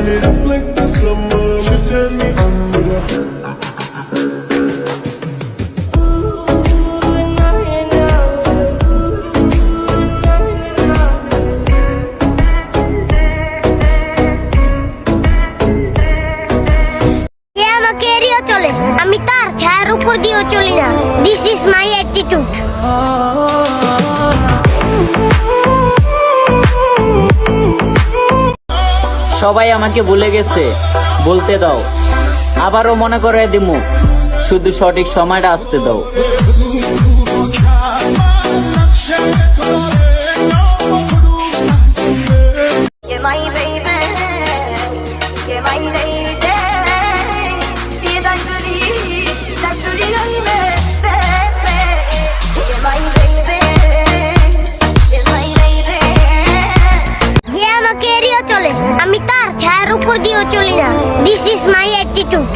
it up like the summer. She turn me on with her. আমাকে এড়িয়ে চলে, আমি তার ছায়ার উপর দিয়েও চলি না। This is my attitude. সবাই আমাকে ভুলে গেছে, বলতে দাও, আবারও মনে করে দিমু, শুধু সঠিক সময়টা আসতে দাও। চলে, আমি তার ছায়ার উপর দিয়েও চলি না। This is my attitude.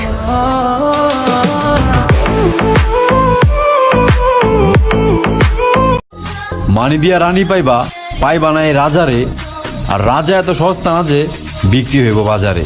মানি দিয়া রানী পাইবা, পাইবা না এই রাজারে, আর রাজা এত সস্তা না যে বিক্রি হইব বাজারে।